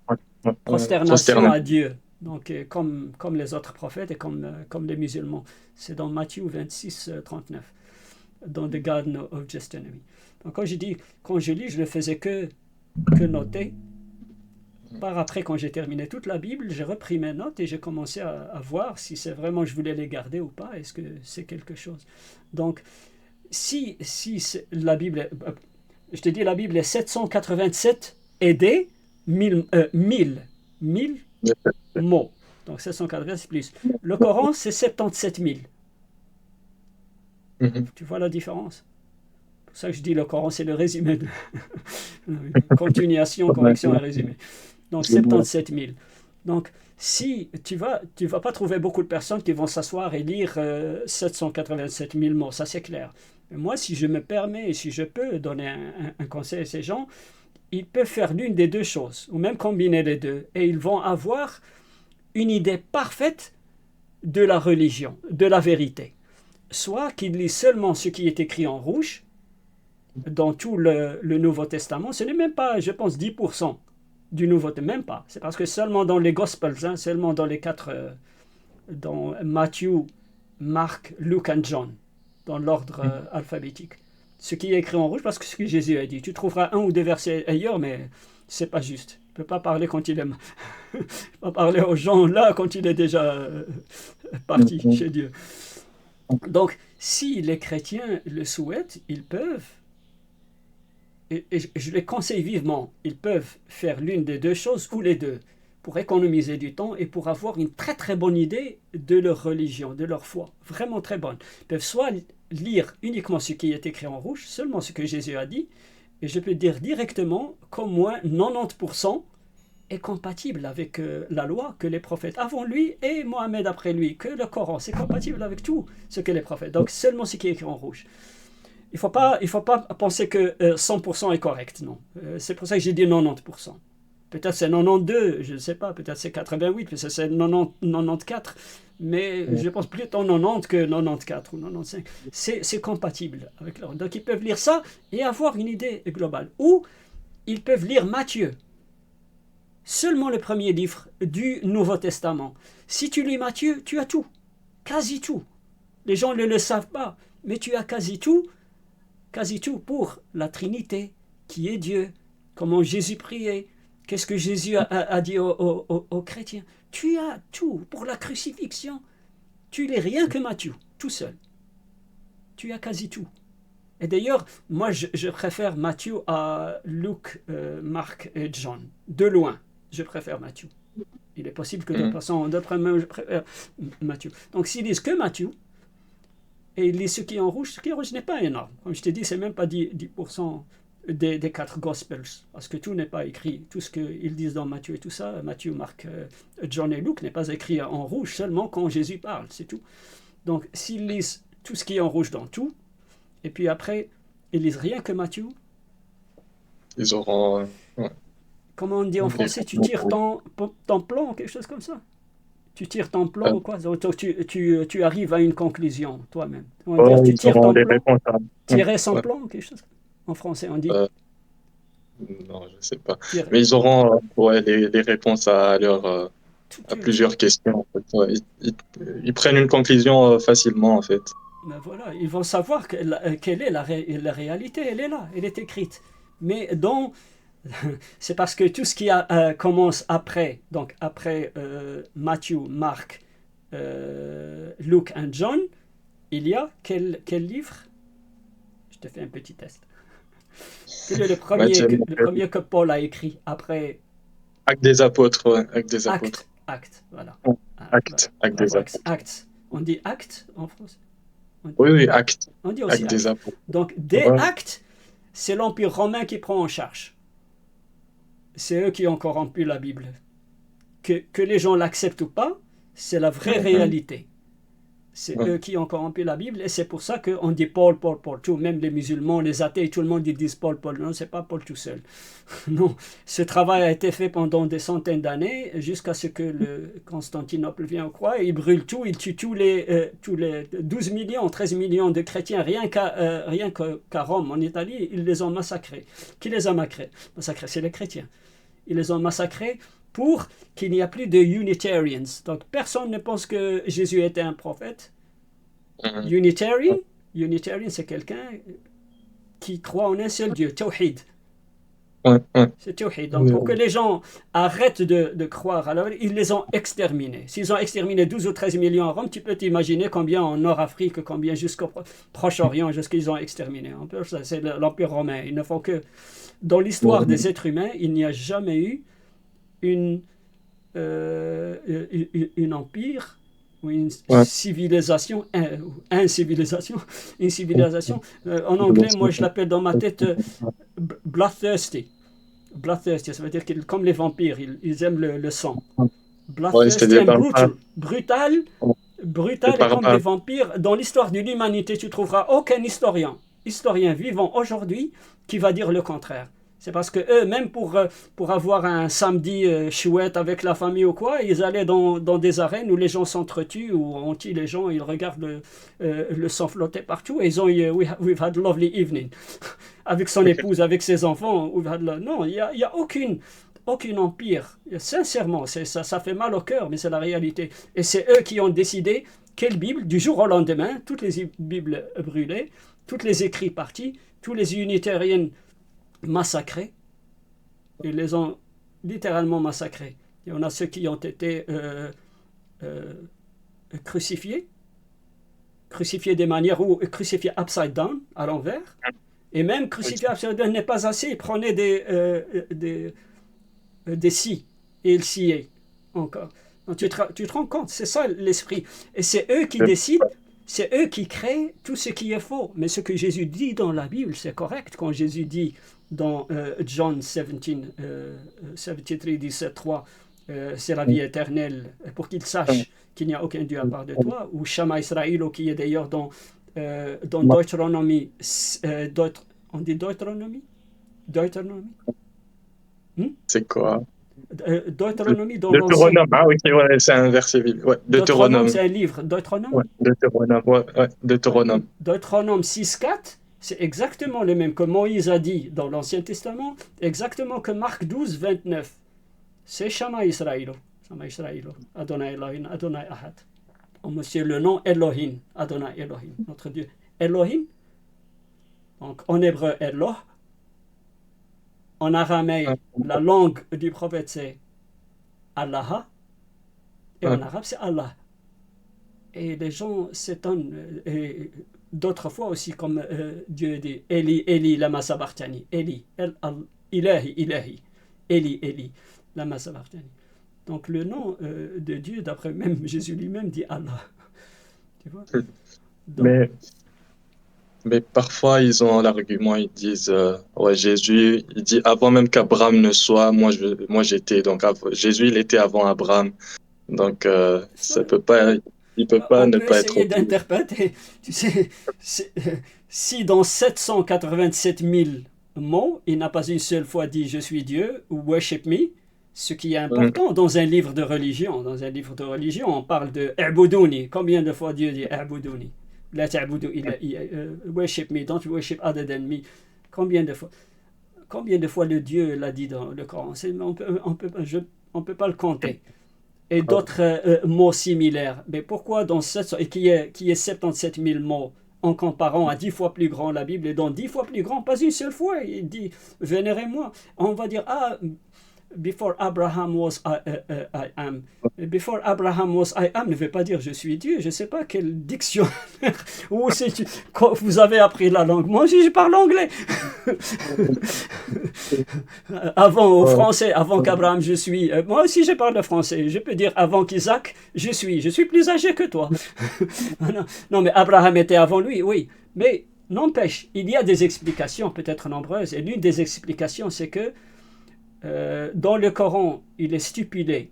Prosternation à Dieu. Donc, comme les autres prophètes et comme les musulmans. C'est dans Matthieu 26, 39, dans The Garden of Gethsemane. Donc, quand je lis, je ne faisais que noter. Par après, quand j'ai terminé toute la Bible, j'ai repris mes notes et j'ai commencé à voir si c'est vraiment je voulais les garder ou pas. Est-ce que c'est quelque chose? Donc, si la Bible, je te dis, la Bible est 787 aidés, 1000 mots. Donc 787 plus. Le Coran, c'est 77 000. Tu vois la différence? C'est pour ça que je dis le Coran, c'est le résumé de continuation, correction et résumé. Donc 77 000. Donc si tu vas pas trouver beaucoup de personnes qui vont s'asseoir et lire 787 000 mots, ça c'est clair. Mais moi, si je me permets et si je peux donner un conseil à ces gens, ils peuvent faire l'une des deux choses, ou même combiner les deux, et ils vont avoir une idée parfaite de la religion, de la vérité. Soit qu'ils lisent seulement ce qui est écrit en rouge, dans tout le Nouveau Testament, ce n'est même pas, je pense, 10% du Nouveau Testament, même pas. C'est parce que seulement dans les Gospels, seulement dans les 4, dans Matthieu, Marc, Luc et John, dans l'ordre alphabétique. Ce qui est écrit en rouge, parce que ce que Jésus a dit. Tu trouveras 1 ou 2 versets ailleurs, mais c'est pas juste. Il ne peut pas parler quand il est... il ne peut pas parler aux gens là quand il est déjà parti chez Dieu. Donc, si les chrétiens le souhaitent, ils peuvent, et je les conseille vivement, ils peuvent faire l'une des deux choses ou les deux pour économiser du temps et pour avoir une très très bonne idée de leur religion, de leur foi, vraiment très bonne. Ils peuvent soit lire uniquement ce qui est écrit en rouge, seulement ce que Jésus a dit, et je peux dire directement qu'au moins 90% est compatible avec la loi que les prophètes avant lui et Mohammed après lui, que le Coran, c'est compatible avec tout ce que les prophètes. Donc seulement ce qui est écrit en rouge. Il ne faut pas penser que 100% est correct, non. C'est pour ça que j'ai dit 90%. Peut-être c'est 92, je ne sais pas, peut-être c'est 88, peut-être c'est 94, mais je pense plutôt 90 que 94 ou 95. C'est compatible avec leur. Donc ils peuvent lire ça et avoir une idée globale. Ou ils peuvent lire Matthieu, seulement le premier livre du Nouveau Testament. Si tu lis Matthieu, tu as tout, quasi tout. Les gens ne le savent pas, mais tu as quasi tout pour la Trinité, qui est Dieu, comment Jésus priait, qu'est-ce que Jésus a dit aux chrétiens. Tu as tout pour la crucifixion. Tu lis rien que Matthieu, tout seul. Tu as quasi tout. Et d'ailleurs, moi je préfère Matthieu à Luc, Marc et John. De loin, je préfère Matthieu. Il est possible que de façon d'après moi, je préfère Matthieu. Donc s'ils lisent que Matthieu, et ils lisent ce qui est en rouge n'est pas énorme. Comme je t'ai dit, c'est même pas 10% des 4 Gospels, parce que tout n'est pas écrit. Tout ce qu'ils disent dans Matthieu et tout ça, Matthieu, Marc, John et Luc, n'est pas écrit en rouge seulement quand Jésus parle, c'est tout. Donc s'ils lisent tout ce qui est en rouge dans tout, et puis après, ils lisent rien que Matthieu, ils auront... comment on dit en français, tu tires ton plan, quelque chose comme ça. Tu tires ton plan ou quoi? Donc, tu arrives à une conclusion toi-même. On va dire, tu tires ton plan. Tirer son plan, quelque chose. En français, on dit. Non, je ne sais pas. Mais ils auront les réponses à plusieurs questions. En fait. Ils prennent une conclusion facilement, en fait. Mais voilà, ils vont savoir quelle est la réalité, elle est là, elle est écrite. Mais c'est parce que tout ce qui commence après, donc après Matthieu, Marc, Luke et John, il y a quel livre? Je te fais un petit test. Quel est Matthieu, le premier que Paul a écrit après Acte des apôtres, ouais, Acte des apôtres. Acte, voilà. Ouais, Acte des Bravo, apôtres. Acte. On dit acte en français? Oui, Acte. On dit aussi Acte des acte. apôtres. Donc, des Ouais. actes, c'est l'Empire romain qui prend en charge. C'est eux qui ont corrompu la Bible. Que les gens l'acceptent ou pas, c'est la vraie réalité. C'est eux qui ont corrompu la Bible et c'est pour ça qu'on dit Paul, Paul, Paul. Tout, même les musulmans, les athées, tout le monde ils disent Paul, Paul. Non, c'est pas Paul tout seul. Non, ce travail a été fait pendant des centaines d'années jusqu'à ce que le Constantinople vienne au croix et il brûle tout, il tue tous les 12 millions, 13 millions de chrétiens rien qu'à Rome, en Italie, ils les ont massacrés. Qui les a massacrés? C'est les chrétiens. Ils les ont massacrés pour qu'il n'y a plus de Unitarians. Donc personne ne pense que Jésus était un prophète. Unitarian, c'est quelqu'un qui croit en un seul Dieu, Tawhid. C'est Tawhid. Donc pour que les gens arrêtent de croire, alors ils les ont exterminés. S'ils ont exterminé 12 ou 13 millions à Rome, tu peux t'imaginer combien en Nord-Afrique, combien jusqu'au Proche-Orient, jusqu'ils ont exterminé. C'est l'Empire romain. Il ne faut que... Dans l'histoire des êtres humains, il n'y a jamais eu une empire ou une civilisation, une civilisation. En anglais, moi je l'appelle dans ma tête bloodthirsty. Bloodthirsty, ça veut dire que comme les vampires, ils aiment le sang. Bloodthirsty and brutal et comme des vampires. Dans l'histoire de l'humanité, tu trouveras aucun historien vivant aujourd'hui qui va dire le contraire. C'est parce que eux, même pour avoir un samedi chouette avec la famille ou quoi, ils allaient dans des arènes où les gens s'entretuent, où on tue les gens, ils regardent le sang flotter partout, et ils ont eu we've had a lovely evening. Avec son épouse, avec ses enfants. Non, il n'y a aucun empire. Sincèrement, ça fait mal au cœur, mais c'est la réalité. Et c'est eux qui ont décidé quelle Bible, du jour au lendemain, toutes les Bibles brûlées, tous les écrits partis, tous les unitariens massacrés. Ils les ont littéralement massacrés. Il y en a ceux qui ont été crucifiés des manières où crucifiés upside down, à l'envers. Et même crucifiés upside down n'est pas assez. Ils prenaient des scies et ils sciaient encore. Donc, tu te rends compte, c'est ça l'esprit. Et c'est eux qui décident. C'est eux qui créent tout ce qui est faux. Mais ce que Jésus dit dans la Bible, c'est correct. Quand Jésus dit dans John 17, 17:3, c'est la vie éternelle, pour qu'ils sachent qu'il n'y a aucun Dieu à part de toi. Ou Shama Israël, qui est d'ailleurs dans Deutéronomie. On dit Deutéronomie? C'est quoi? Deutéronomie dans Deutéronome, oui, c'est un verset biblique. Ouais, Deutéronome, c'est un livre. Deutéronome? Ouais, Deutéronome. Deutéronome 6:4, c'est exactement le même que Moïse a dit dans l'Ancien Testament, exactement que Marc 12:29. C'est Shama Israël. Adonai Elohim, Adonai Ahad. C'est le nom Elohim, Adonai Elohim, notre Dieu. Elohim, donc en hébreu Eloh. En araméen, la langue du prophète c'est Allah, et en arabe c'est Allah. Et les gens s'étonnent, et d'autres fois aussi, comme Dieu dit Eli, Eli, lama sabachthani. Eli, Ilahi, Ilahi. Eli, lama sabachthani. Donc le nom de Dieu, d'après même Jésus lui-même, dit Allah. Tu vois? Donc, mais parfois, ils ont l'argument, ils disent, ouais, Jésus, il dit, avant même qu'Abraham ne soit, moi j'étais. Donc, Jésus, il était avant Abraham. Donc, ça peut pas, il peut pas ne pas être... On peut essayer d'interpréter. Tu sais, si dans 787 000 mots, il n'a pas une seule fois dit « je suis Dieu » ou « worship me », ce qui est important dans un livre de religion. Dans un livre de religion, on parle de « i'buduni ». Combien de fois Dieu dit « i'buduni » ? La ta'budu worship me, don't worship other than me. Combien de fois le Dieu l'a dit dans le Coran? On peut pas le compter. et d'autres mots similaires. Mais pourquoi dans cette, et qui est 77 000 mots en comparant à 10 fois plus grand la Bible est dans 10 fois plus grand, pas une seule fois, il dit vénérez-moi. On va dire before Abraham was I am. Before Abraham was I am ne veut pas dire je suis Dieu. Je ne sais pas quel dictionnaire où vous avez appris la langue. Moi aussi je parle anglais. Avant au français, avant qu'Abraham je suis. Moi aussi je parle le français. Je peux dire avant qu'Isaac je suis plus âgé que toi. Non mais Abraham était avant lui, oui. Mais n'empêche, il y a des explications peut-être nombreuses. Et l'une des explications c'est que dans le Coran, il est stipulé,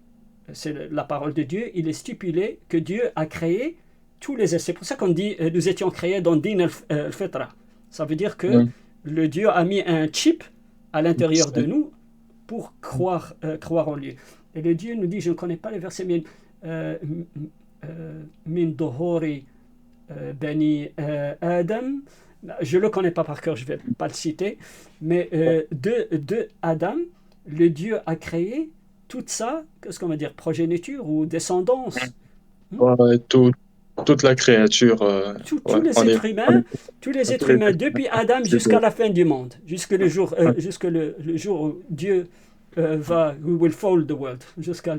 c'est la parole de Dieu, il est stipulé que Dieu a créé tous les êtres. C'est pour ça qu'on dit nous étions créés dans Din al-Fitra. Ça veut dire que le Dieu a mis un chip à l'intérieur de nous pour croire en lui. Et le Dieu nous dit, je ne connais pas les versets, mais min dohori bani Adam. Je ne le connais pas par cœur, je ne vais pas le citer, mais de Adam, le Dieu a créé tout ça, qu'est-ce qu'on va dire, progéniture ou descendance. Toute la créature. Tous les êtres humains, depuis Adam jusqu'à la fin du monde, jusqu'à le jour où Dieu we will fold the world, jusqu'à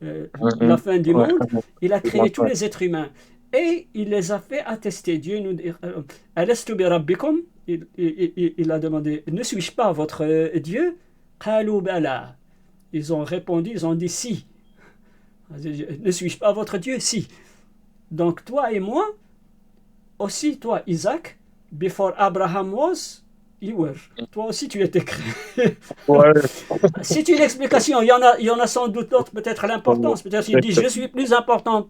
la fin du monde, il a créé tous les êtres humains. Et il les a fait attester. Dieu nous dit Alastu bi rabbikum, il a demandé, ne suis-je pas votre Dieu? Qalu bala. Ils ont répondu, ils ont dit si. Ne suis-je pas votre Dieu? Si. Donc toi et moi, aussi toi Isaac, before Abraham was, you were. Toi aussi tu étais créé. Ouais. C'est une explication, il y en a sans doute d'autres, peut-être l'importance. Peut-être il dit je suis plus important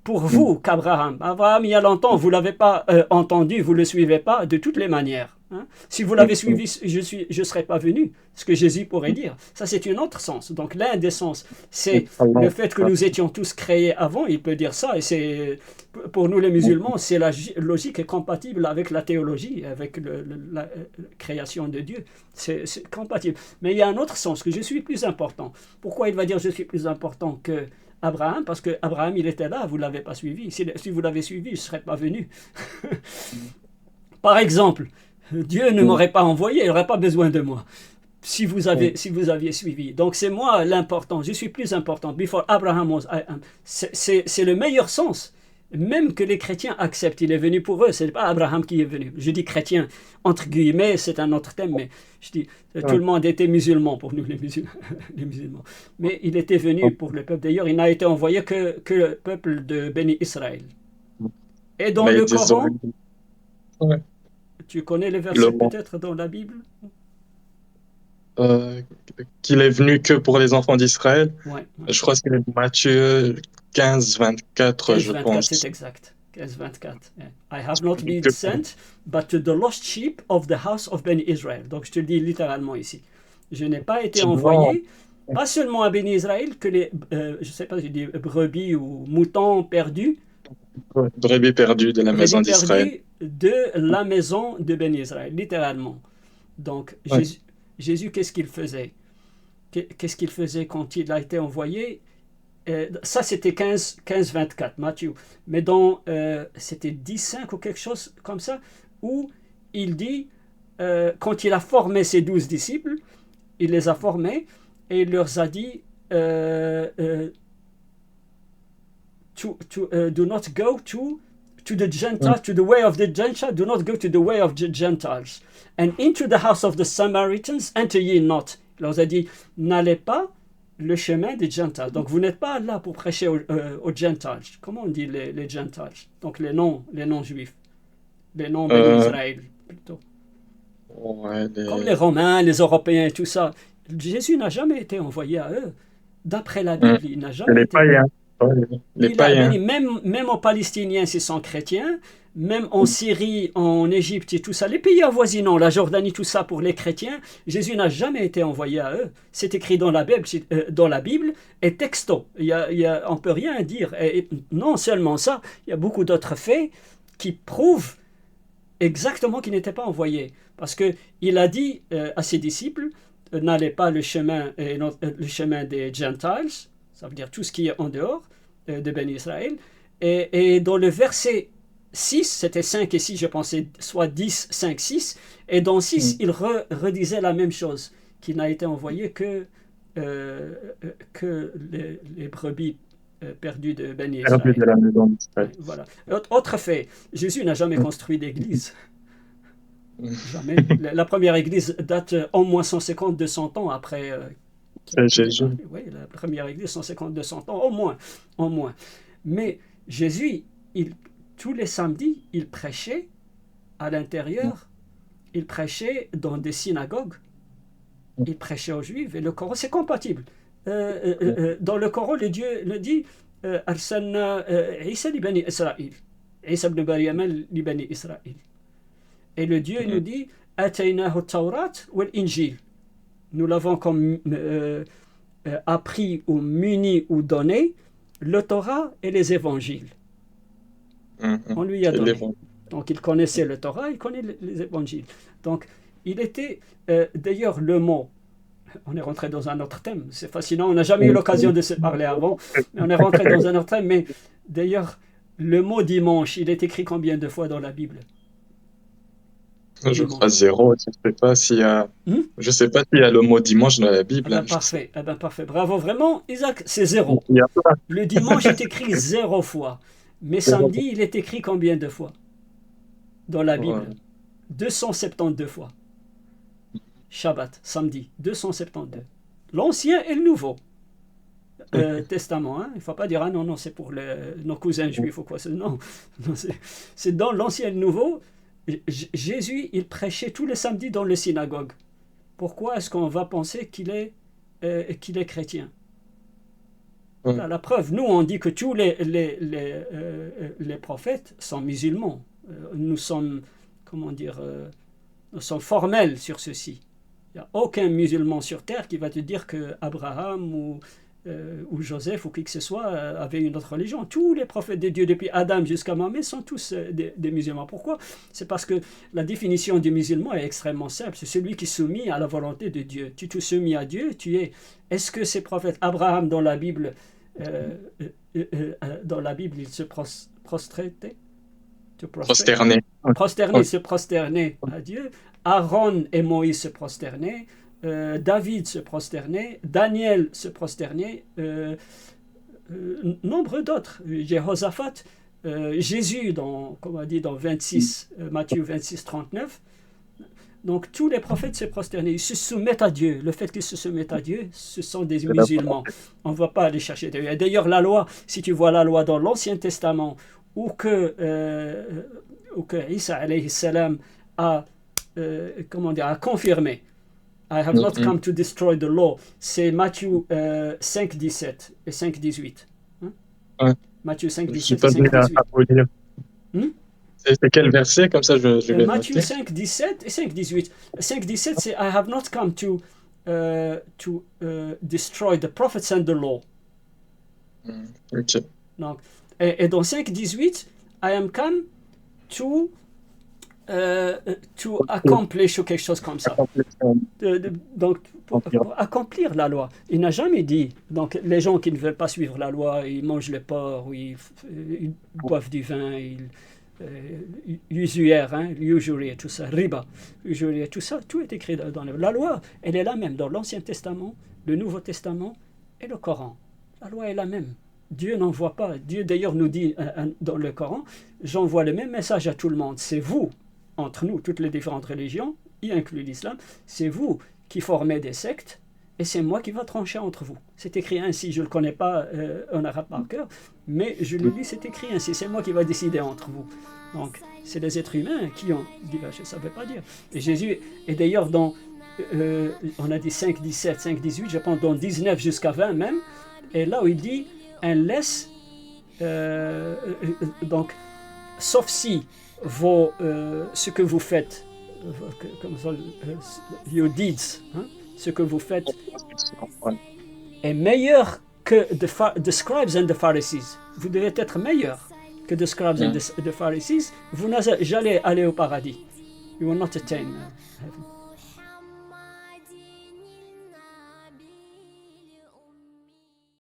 pour vous qu'Abraham. Abraham, il y a longtemps, vous ne l'avez pas entendu, vous ne le suivez pas de toutes les manières. Hein? Si vous l'avez suivi, je ne serais pas venu, ce que Jésus pourrait dire. Ça, c'est un autre sens. Donc, l'un des sens, c'est le fait que nous étions tous créés avant, il peut dire ça, et c'est, pour nous les musulmans, c'est la logique est compatible avec la théologie, avec la création de Dieu. C'est compatible. Mais il y a un autre sens, que je suis plus important. Pourquoi il va dire je suis plus important que Abraham? Parce que Abraham, il était là, vous ne l'avez pas suivi. Si vous l'avez suivi, je ne serais pas venu. Par exemple, Dieu ne m'aurait pas envoyé, il n'aurait pas besoin de moi. Si vous aviez suivi. Donc c'est moi l'important, je suis plus important. Before Abraham was I am. C'est le meilleur sens. Même que les chrétiens acceptent, il est venu pour eux, ce n'est pas Abraham qui est venu. Je dis chrétien, entre guillemets, c'est un autre thème, mais je dis, tout le monde était musulman pour nous, les musulmans. Mais il était venu pour le peuple. D'ailleurs, il n'a été envoyé que le peuple de Béni Israël. Et dans le Coran, tu connais les versets peut-être dans la Bible? Qu'il est venu que pour les enfants d'Israël. Je crois que c'est Matthieu 15, 24, je pense. C'est exact. 15, 24. Yeah. I have not been sent, but to the lost sheep of the house of Beni Israel. Donc je te le dis littéralement ici. Je n'ai pas été envoyé, pas seulement à Beni Israël, que les, je sais pas, je dis brebis ou moutons perdus. Brebis perdues de la maison d'Israël. De la maison de Beni Israël, littéralement. Donc Jésus, qu'est-ce qu'il faisait? Qu'est-ce qu'il faisait quand il a été envoyé? Ça, c'était 15, 24, Matthieu. Mais c'était 10, 5 ou quelque chose comme ça, où il dit, quand il a formé ses 12 disciples, il les a formés et il leur a dit, do not go to the Gentiles, to the way of the Gentiles, do not go to the way of the Gentiles. And into the house of the Samaritans, enter ye not. Il leur a dit, n'allez pas le chemin des Gentiles. Donc vous n'êtes pas là pour prêcher aux Gentiles. Comment on dit les Gentiles? Donc les non-juifs. Les non-Israël, plutôt. Comme les Romains, les Européens et tout ça. Jésus n'a jamais été envoyé à eux. D'après la Bible, il n'a jamais été... Les païens. Même aux Palestiniens, s'ils sont chrétiens, même en Syrie, en Égypte et tout ça, les pays avoisinants, la Jordanie, tout ça, pour les chrétiens, Jésus n'a jamais été envoyé à eux. C'est écrit dans la Bible et texto. On ne peut rien dire. Et non seulement ça, il y a beaucoup d'autres faits qui prouvent exactement qu'il n'était pas envoyé. Parce qu'il a dit à ses disciples, n'allez pas le chemin des Gentiles, Ça veut dire tout ce qui est en dehors de Béni Israël. Et dans le verset 6, c'était 5 et 6, je pensais, soit 10, 5, 6. Et dans 6, il redisait la même chose, qu'il n'a été envoyé que les brebis perdues de Béni Israël. De la maison d'Israël. Voilà. Autre fait, Jésus n'a jamais construit d'église. Jamais. La première église date au moins 150-200 ans après. C'est Jésus. Oui, la première église, 150-200 ans, au moins. Mais Jésus, tous les samedis, il prêchait à l'intérieur, il prêchait dans des synagogues, il prêchait aux Juifs, et le Coran, c'est compatible. Dans le Coran, le Dieu le dit Arsalna Isa li bani Israël. Isa ibn Maryam li bani Israël. Et le Dieu nous dit Ataynahu Tawrat wal Injil. Nous l'avons comme appris ou muni ou donné le Torah et les évangiles. On lui a donné. Donc il connaissait le Torah, il connaît les évangiles. Donc il était, d'ailleurs le mot, on est rentré dans un autre thème, c'est fascinant, on n'a jamais eu l'occasion de se parler avant, mais on est rentré dans un autre thème, mais d'ailleurs le mot dimanche, il est écrit combien de fois dans la Bible? Je crois 0. Je ne sais pas s'il y a le mot dimanche dans la Bible. Parfait. Bravo, vraiment, Isaac, c'est 0. Le dimanche est écrit 0 fois. Mais samedi, il est écrit combien de fois dans la Bible? 272 fois. Shabbat, samedi, 272. L'Ancien et le Nouveau Testament. Hein? Il ne faut pas dire, ah non, c'est pour nos cousins juifs ou quoi. Non, c'est dans l'Ancien et le Nouveau. Jésus, il prêchait tous les samedis dans les synagogues. Pourquoi est-ce qu'on va penser qu'il est chrétien? La preuve, nous, on dit que tous les prophètes sont musulmans. Nous sommes, nous sommes formels sur ceci. Il n'y a aucun musulman sur terre qui va te dire que Abraham ou Joseph ou qui que ce soit avait une autre religion. Tous les prophètes de Dieu, depuis Adam jusqu'à Mahomet, sont tous des musulmans. Pourquoi? C'est parce que la définition du musulman est extrêmement simple. C'est celui qui est soumis à la volonté de Dieu. Tu te soumis à Dieu, tu es. Est-ce que ces prophètes, Abraham dans la Bible, il se prosternait? Se prosterner à Dieu. Aaron et Moïse se prosternaient. David se prosternait, Daniel se prosternait, nombre d'autres, Jéhoshaphat, Jésus comme on dit dans 26, Matthieu 26, 39. Donc tous les prophètes se prosternaient, ils se soumettent à Dieu. Le fait qu'ils se soumettent à Dieu, ce sont des musulmans. On ne va pas aller chercher Dieu. D'ailleurs la loi, si tu vois la loi dans l'Ancien Testament, où que Isa alayhi salam a confirmé I have not come to destroy the law. C'est Matthieu 5, 17 et 5, 18. Hein? Matthieu 5, 17 et 5, 18. C'est quel verset? Comme ça, je vais Matthieu noter. 5, 17 et 5, 18. 5, 17, c'est I have not come to destroy the prophets and the law. Ok. Donc, et dans 5, 18, I am come to accomplish ou quelque chose comme ça. Donc, pour accomplir la loi. Il n'a jamais dit, donc les gens qui ne veulent pas suivre la loi, ils mangent le porc, ou ils boivent du vin, usuaire, usury, tout ça, riba, usury, tout ça, tout est écrit dans la loi. Elle est la même dans l'Ancien Testament, le Nouveau Testament et le Coran. La loi est la même. Dieu n'envoie pas. Dieu d'ailleurs nous dit dans le Coran, j'envoie le même message à tout le monde. C'est vous, entre nous, toutes les différentes religions, y inclut l'islam, c'est vous qui formez des sectes et c'est moi qui va trancher entre vous. C'est écrit ainsi, je ne le connais pas en arabe par cœur, mais je le lis, c'est écrit ainsi, c'est moi qui va décider entre vous. Donc, c'est les êtres humains qui ont divergé, ça ne veut pas dire. Et Jésus, et d'ailleurs dans, on a dit 5, 17, 5, 18, je pense dans 19 jusqu'à 20 même, et là où il dit, unless, donc, sauf si ce que vous faites, your deeds, ce que vous faites est meilleur que the scribes and the Pharisees. Vous devez être meilleur que the scribes and the Pharisees. Vous n'allez aller au paradis. You will not attain heaven.